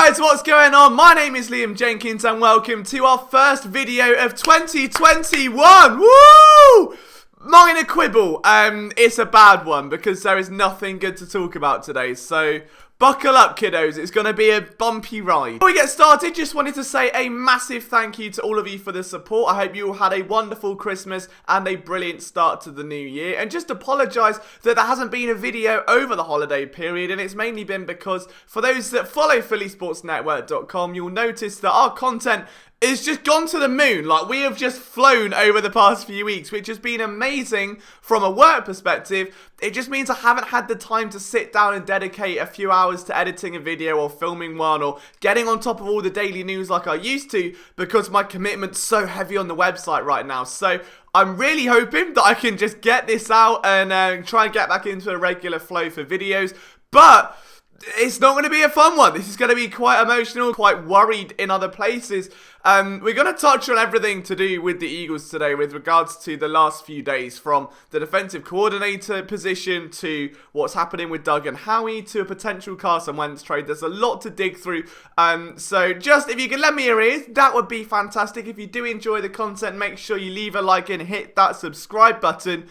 guys, what's going on? My name is Liam Jenkins and welcome to our first video of 2021. Woo! Not in a quibble, it's a bad one because there is nothing good to talk about today, so buckle up kiddos, it's going to be a bumpy ride. Before we get started, just wanted to say a massive thank you to all of you for the support. I hope you all had a wonderful Christmas and a brilliant start to the new year, and just apologise that there hasn't been a video over the holiday period, and it's mainly been because for those that follow phillysportsnetwork.com, you'll notice that our content it's just gone to the moon. Like, we have just flown over the past few weeks, which has been amazing from a work perspective. It just means I haven't had the time to sit down and dedicate a few hours to editing a video or filming one or getting on top of all the daily news like I used to, because my commitment's so heavy on the website right now. So I'm really hoping that I can just get this out and try and get back into a regular flow for videos. But it's not going to be a fun one. This is going to be quite emotional, quite worried in other places. We're going to touch on everything to do with the Eagles today with regards to the last few days, from the defensive coordinator position to what's happening with Doug and Howie to a potential Carson Wentz trade. There's a lot to dig through. So just if you can lend me your ears, that would be fantastic. If you do enjoy the content, make sure you leave a like and hit that subscribe button.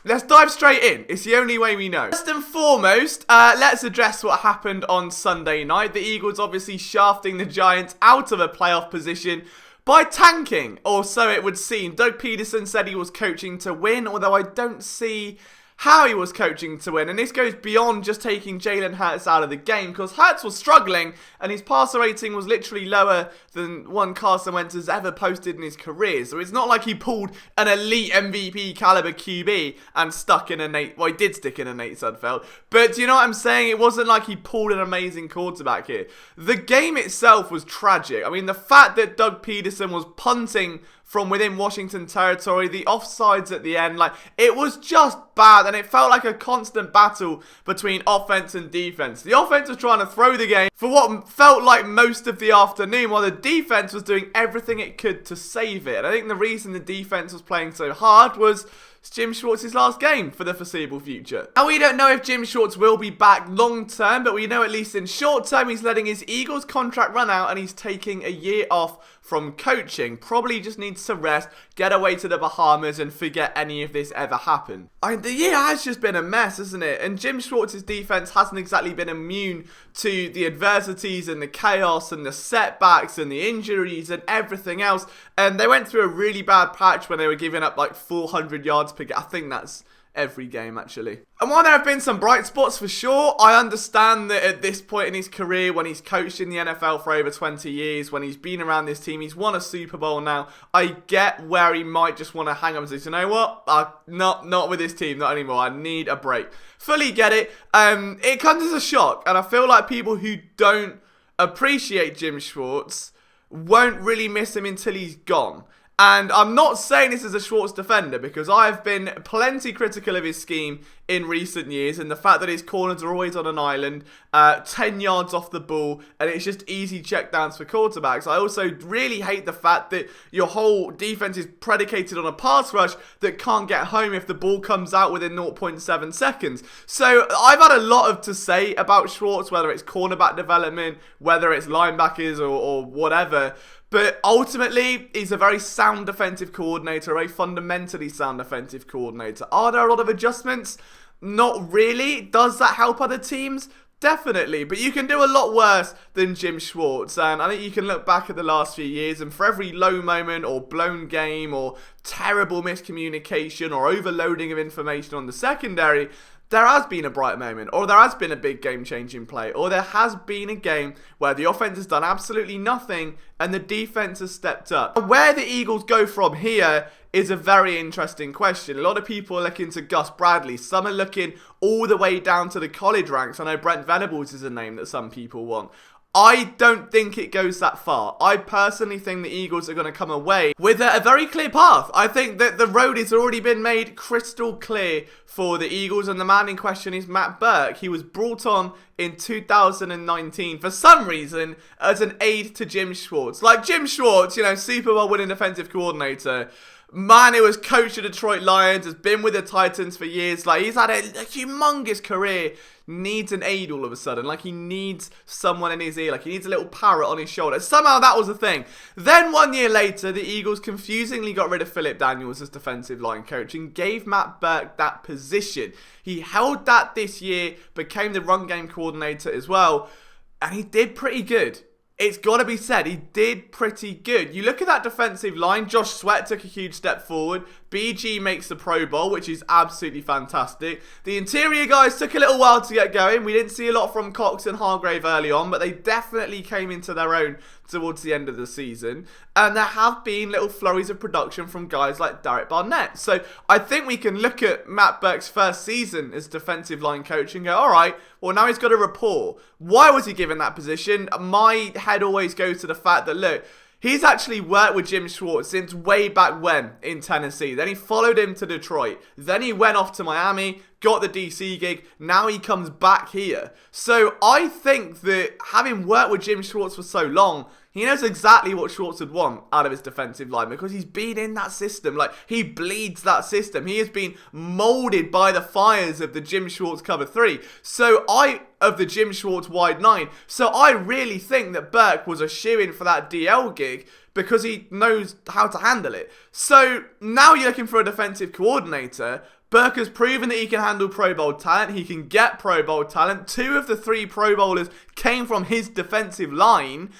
Let's dive straight in. It's the only way we know. First and foremost, let's address what happened on Sunday night. The Eagles obviously shafting the Giants out of a playoff position by tanking, or so it would seem. Doug Peterson said he was coaching to win, although I don't see how he was coaching to win. And this goes beyond just taking Jalen Hurts out of the game, because Hurts was struggling and his passer rating was literally lower than one Carson Wentz has ever posted in his career. So it's not like he pulled an elite MVP caliber QB and stuck in a Nate, well, he did stick in a Nate Sudfeld, but do you know what I'm saying? It wasn't like he pulled an amazing quarterback here. The game itself was tragic. I mean, the fact that Doug Peterson was punting from within Washington territory, the offsides at the end, like, it was just bad, and it felt like a constant battle between offense and defense. The offense was trying to throw the game for what felt like most of the afternoon, while the defense was doing everything it could to save it. And I think the reason the defense was playing so hard was it's Jim Schwartz's last game for the foreseeable future. And we don't know if Jim Schwartz will be back long term, but we know at least in short term he's letting his Eagles contract run out and he's taking a year off from coaching. Probably just needs to rest, get away to the Bahamas and forget any of this ever happened. The year has just been a mess, hasn't it? And Jim Schwartz's defense hasn't exactly been immune to the adversities and the chaos and the setbacks and the injuries and everything else. And they went through a really bad patch when they were giving up like 400 yards per game. I think that's every game, actually. And while there have been some bright spots for sure, I understand that at this point in his career, when he's coached in the NFL for over 20 years, when he's been around this team, he's won a Super Bowl now, I get where he might just want to hang up and say, you know what, not with this team, not anymore, I need a break. Fully get it. It comes as a shock, and I feel like people who don't appreciate Jim Schwartz won't really miss him until he's gone. And I'm not saying this as a Schwartz defender, because I've been plenty critical of his scheme in recent years, and the fact that his corners are always on an island, 10 yards off the ball, and it's just easy checkdowns for quarterbacks. I also really hate the fact that your whole defense is predicated on a pass rush that can't get home if the ball comes out within 0.7 seconds. So I've had a lot to say about Schwartz, whether it's cornerback development, whether it's linebackers or whatever. But ultimately, he's a very sound defensive coordinator, a fundamentally sound defensive coordinator. Are there a lot of adjustments? Not really. Does that help other teams? Definitely, but you can do a lot worse than Jim Schwartz, and I think you can look back at the last few years, and for every low moment or blown game or terrible miscommunication or overloading of information on the secondary, there has been a bright moment, or there has been a big game-changing play, or there has been a game where the offense has done absolutely nothing and the defense has stepped up. Where the Eagles go from here is a very interesting question. A lot of people are looking to Gus Bradley. Some are looking all the way down to the college ranks. I know Brent Venables is a name that some people want. I don't think it goes that far. I personally think the Eagles are going to come away with a very clear path. I think that the road has already been made crystal clear for the Eagles, and the man in question is Matt Burke. He was brought on in 2019 for some reason as an aide to Jim Schwartz. Like, Jim Schwartz, you know, Super Bowl winning defensive coordinator, Man, it was coach of Detroit Lions, has been with the Titans for years. Like, he's had a humongous career. Needs an aid all of a sudden. Like, he needs someone in his ear. Like, he needs a little parrot on his shoulder. Somehow that was a thing. Then 1 year later, the Eagles confusingly got rid of Philip Daniels as defensive line coach and gave Matt Burke that position. He held that this year, became the run game coordinator as well, and he did pretty good. It's got to be said, he did pretty good. You look at that defensive line, Josh Sweat took a huge step forward. BG makes the Pro Bowl, which is absolutely fantastic. The interior guys took a little while to get going. We didn't see a lot from Cox and Hargrave early on, but they definitely came into their own towards the end of the season. And there have been little flurries of production from guys like Derek Barnett. So I think we can look at Matt Burke's first season as defensive line coach and go, all right, well, now he's got a rapport. Why was he given that position? My head always goes to the fact that, look, he's actually worked with Jim Schwartz since way back when in Tennessee. Then he followed him to Detroit. Then he went off to Miami, got the DC gig. Now he comes back here. So I think that having worked with Jim Schwartz for so long, he knows exactly what Schwartz would want out of his defensive line because he's been in that system. Like, he bleeds that system. He has been molded by the fires of the Jim Schwartz cover 3. Of the Jim Schwartz wide 9. So I really think that Burke was a shoo-in for that DL gig because he knows how to handle it. So now you're looking for a defensive coordinator. Burke has proven that he can handle Pro Bowl talent. He can get Pro Bowl talent. 2 of the 3 Pro Bowlers came from his defensive line.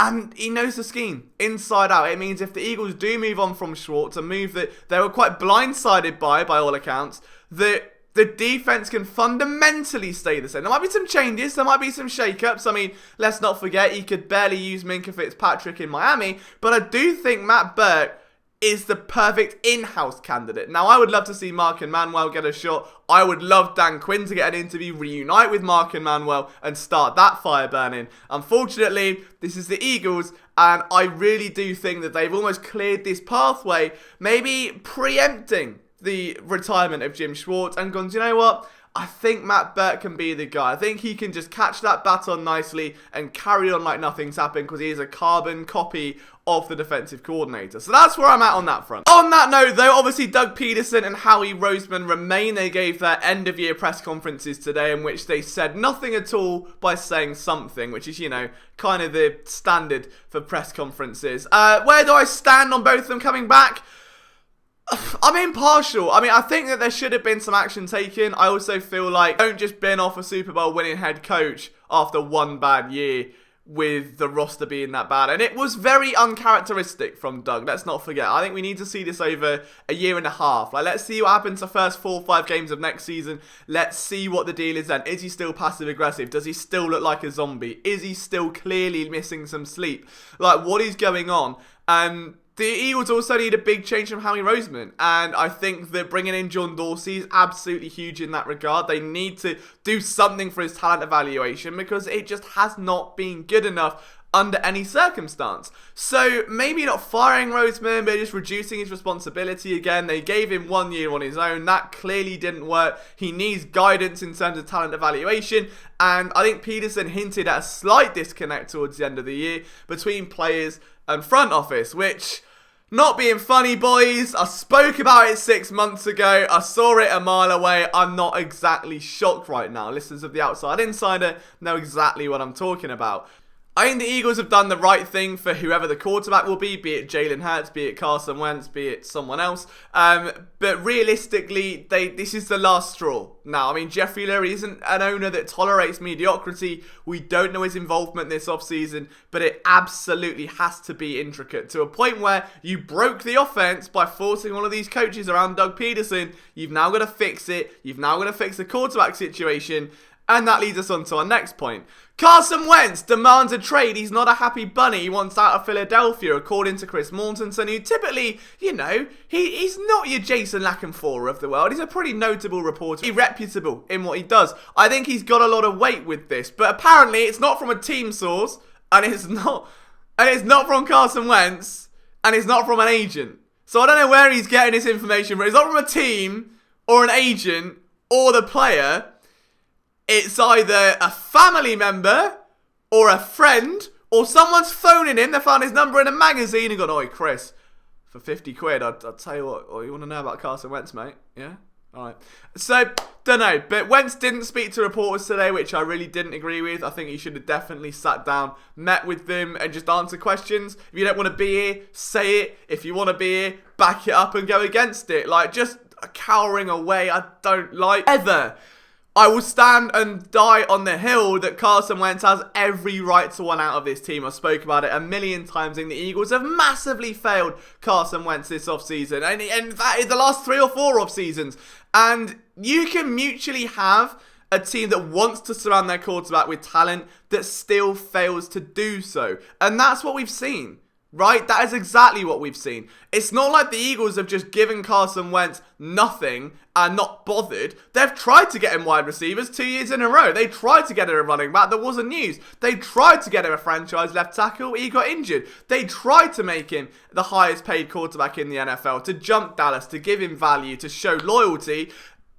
And he knows the scheme inside out. It means if the Eagles do move on from Schwartz, a move that they were quite blindsided by all accounts, that the defense can fundamentally stay the same. There might be some changes. There might be some shake-ups. I mean, let's not forget, he could barely use Minkah Fitzpatrick in Miami. But I do think Matt Burke is the perfect in-house candidate. Now, I would love to see Mark and Manuel get a shot. I would love Dan Quinn to get an interview, reunite with Mark and Manuel, and start that fire burning. Unfortunately, this is the Eagles, and I really do think that they've almost cleared this pathway, maybe preempting the retirement of Jim Schwartz, and gone, do you know what? I think Matt Burke can be the guy. I think he can just catch that baton nicely and carry on like nothing's happened because he is a carbon copy of the defensive coordinator. So that's where I'm at on that front. On that note, though, obviously Doug Peterson and Howie Roseman remain. They gave their end-of-year press conferences today in which they said nothing at all by saying something, which is, you know, kind of the standard for press conferences. Where do I stand on both of them coming back? I'm impartial. I mean, I think that there should have been some action taken. I also feel like don't just bin off a Super Bowl winning head coach after one bad year with the roster being that bad. And it was very uncharacteristic from Doug. Let's not forget. I think we need to see this over a year and a half. Like, let's see what happens the first 4 or 5 games of next season. Let's see what the deal is then. Is he still passive aggressive? Does he still look like a zombie? Is he still clearly missing some sleep? Like, what is going on? The Eagles also need a big change from Howie Roseman, and I think that bringing in John Dorsey is absolutely huge in that regard. They need to do something for his talent evaluation because it just has not been good enough under any circumstance. So maybe not firing Roseman, but just reducing his responsibility again. They gave him 1 year on his own. That clearly didn't work. He needs guidance in terms of talent evaluation, and I think Peterson hinted at a slight disconnect towards the end of the year between players and front office, which... not being funny, boys, I spoke about it 6 months ago. I saw it a mile away. I'm not exactly shocked right now. Listeners of The Outside Insider know exactly what I'm talking about. I think the Eagles have done the right thing for whoever the quarterback will be it Jalen Hurts, be it Carson Wentz, be it someone else. But realistically, this is the last straw. Now, I mean, Jeffrey Lurie isn't an owner that tolerates mediocrity. We don't know his involvement this offseason, but it absolutely has to be intricate to a point where you broke the offense by forcing all of these coaches around Doug Peterson. You've now got to fix it. You've now got to fix the quarterback situation. And that leads us on to our next point. Carson Wentz demands a trade. He's not a happy bunny. He wants out of Philadelphia, according to Chris Mortensen, who typically, you know, he's not your Jason Lackenforer of the world. He's a pretty notable reporter. He's reputable in what he does. I think he's got a lot of weight with this, but apparently it's not from a team source, and it's not from Carson Wentz, and it's not from an agent. So I don't know where he's getting this information, but it's not from a team, or an agent, or the player. It's either a family member, or a friend, or someone's phoning him. They found his number in a magazine and gone, "Oi, Chris, For 50 quid, I'll tell you what you want to know about Carson Wentz, mate. Yeah? Alright. So, don't know. But Wentz didn't speak to reporters today, which I really didn't agree with. I think he should have definitely sat down, met with them, and just answered questions. If you don't want to be here, say it. If you want to be here, back it up and go against it. Like, just cowering away, I don't like ever. I will stand and die on the hill that Carson Wentz has every right to want out of this team. I spoke about it a million times, and the Eagles have massively failed Carson Wentz this offseason. And that is the last 3 or 4 off-seasons. And you can mutually have a team that wants to surround their quarterback with talent that still fails to do so. And that's what we've seen. Right? That is exactly what we've seen. It's not like the Eagles have just given Carson Wentz nothing and not bothered. They've tried to get him wide receivers 2 years in a row. They tried to get him a running back. There wasn't news. They tried to get him a franchise left tackle. He got injured. They tried to make him the highest paid quarterback in the NFL, to jump Dallas, to give him value, to show loyalty.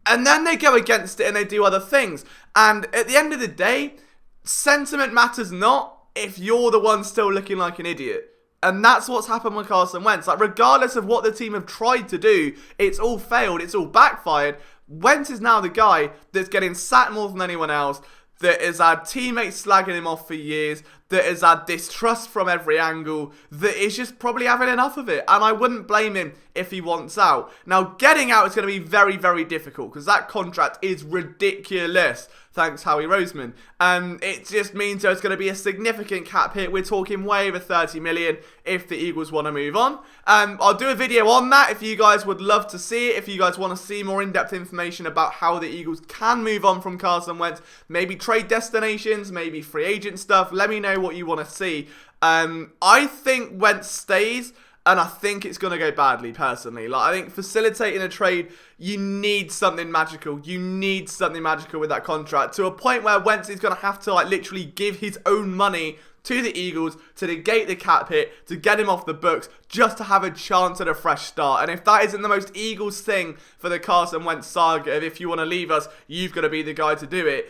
And then they go against it and they do other things. And at the end of the day, sentiment matters not if you're the one still looking like an idiot. And that's what's happened with Carson Wentz. Like, regardless of what the team have tried to do, it's all failed, it's all backfired. Wentz is now the guy that's getting sacked more than anyone else, that has had teammates slagging him off for years, that has had distrust from every angle, that is just probably having enough of it. And I wouldn't blame him if he wants out. Now, getting out is going to be very, very difficult, because that contract is ridiculous. Thanks, Howie Roseman. It just means there's going to be a significant cap hit. We're talking way over 30 million if the Eagles want to move on. I'll do a video on that if you guys would love to see it. If you guys want to see more in-depth information about how the Eagles can move on from Carson Wentz, maybe trade destinations, maybe free agent stuff, let me know what you want to see. I think Wentz stays, and I think it's going to go badly, personally. Like, I think facilitating a trade, you need something magical. You need something magical with that contract, to a point where Wentz is going to have to, like, literally give his own money to the Eagles to negate the cap hit, to get him off the books, just to have a chance at a fresh start. And if that isn't the most Eagles thing for the Carson Wentz saga, of if you want to leave us, you've got to be the guy to do it,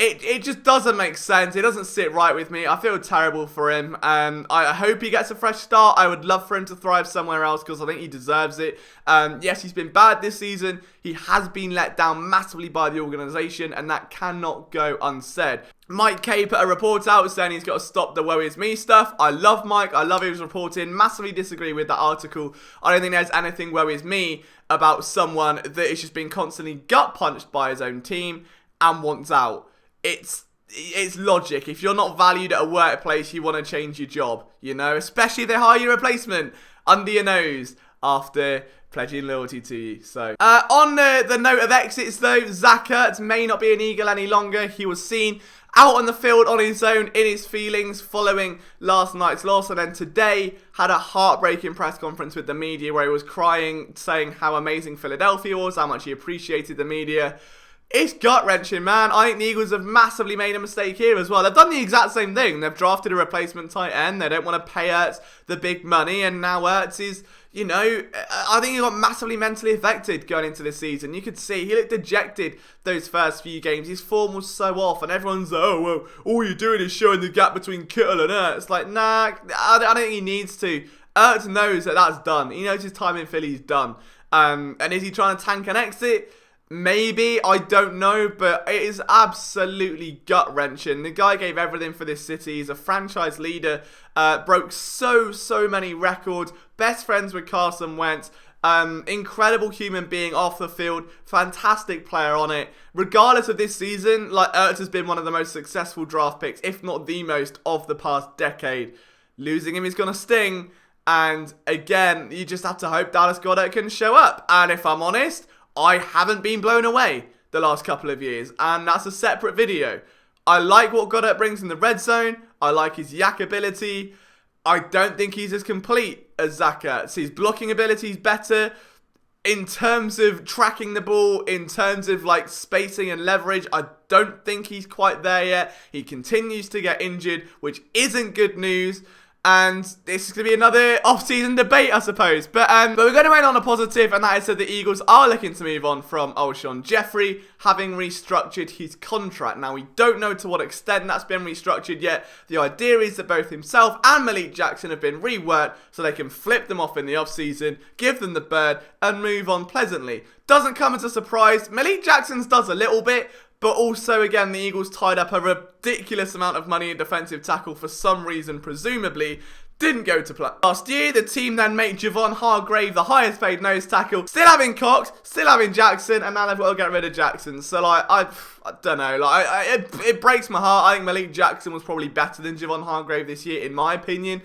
It just doesn't make sense. It doesn't sit right with me. I feel terrible for him. I hope he gets a fresh start. I would love for him to thrive somewhere else, because I think he deserves it. Yes, he's been bad this season. He has been let down massively by the organisation, and that cannot go unsaid. Mike K put a report out saying he's got to stop the woe is me stuff. I love Mike. I love his reporting. Massively disagree with that article. I don't think there's anything woe is me about someone that is just being constantly gut punched by his own team and wants out. It's logic. If you're not valued at a workplace, you want to change your job, you know, especially if they hire your replacement under your nose after pledging loyalty to you. So, on the note of exits though, Zach Ertz may not be an Eagle any longer. He was seen out on the field on his own, in his feelings, following last night's loss, and then today had a heartbreaking press conference with the media where he was crying, saying how amazing Philadelphia was, how much he appreciated the media. It's gut-wrenching, man. I think the Eagles have massively made a mistake here as well. They've done the exact same thing. They've drafted a replacement tight end. They don't want to pay Ertz the big money. And now Ertz is, you know, I think he got massively mentally affected going into this season. You could see he looked dejected those first few games. His form was so off. And everyone's like, oh, well, all you're doing is showing the gap between Kittle and Ertz. Like, nah, I don't think he needs to. Ertz knows that that's done. He knows his time in Philly is done. And is he trying to tank an exit? Maybe, I don't know, but it is absolutely gut-wrenching. The guy gave everything for this city. He's a franchise leader, broke so many records, best friends with Carson Wentz, incredible human being off the field, fantastic player on it. Regardless of this season, like, Ertz has been one of the most successful draft picks, if not the most, of the past decade. Losing him is going to sting, and again, you just have to hope Dallas Goedert can show up. And if I'm honest, I haven't been blown away the last couple of years, and that's a separate video. I like what Goedert brings in the red zone. I like his yak ability. I don't think he's as complete as Zach Ertz. His blocking ability is better. In terms of tracking the ball, in terms of like spacing and leverage, I don't think he's quite there yet. He continues to get injured, which isn't good news. And this is going to be another off-season debate, I suppose. But we're going to end on a positive, and that is that the Eagles are looking to move on from Alshon Jeffrey, having restructured his contract. Now, we don't know to what extent that's been restructured yet. The idea is that both himself and Malik Jackson have been reworked so they can flip them off in the off-season, give them the bird, and move on pleasantly. Doesn't come as a surprise. Malik Jackson's does a little bit. But also, again, the Eagles tied up a ridiculous amount of money in defensive tackle for some reason, presumably. Didn't go to plan. Last year, the team then made Javon Hargrave the highest paid nose tackle. Still having Cox, still having Jackson, and now they've got to get rid of Jackson. So, like, I don't know. Like, it breaks my heart. I think Malik Jackson was probably better than Javon Hargrave this year, in my opinion.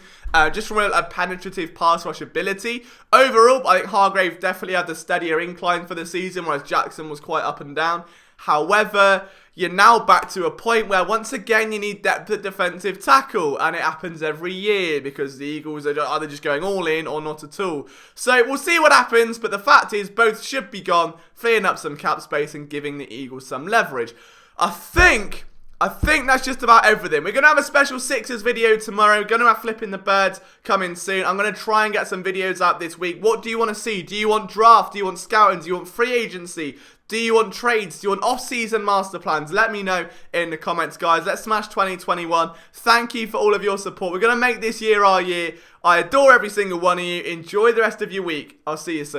Just from a penetrative pass rush ability. Overall, I think Hargrave definitely had the steadier incline for the season, whereas Jackson was quite up and down. However, you're now back to a point where once again you need depth at defensive tackle, and it happens every year because the Eagles are either just going all in or not at all. So we'll see what happens, but the fact is both should be gone, freeing up some cap space and giving the Eagles some leverage. I think that's just about everything. We're going to have a special Sixers video tomorrow. We're going to have Flipping the Birds coming soon. I'm going to try and get some videos out this week. What do you want to see? Do you want draft? Do you want scouting? Do you want free agency? Do you want trades? Do you want off-season master plans? Let me know in the comments, guys. Let's smash 2021. Thank you for all of your support. We're going to make this year our year. I adore every single one of you. Enjoy the rest of your week. I'll see you soon.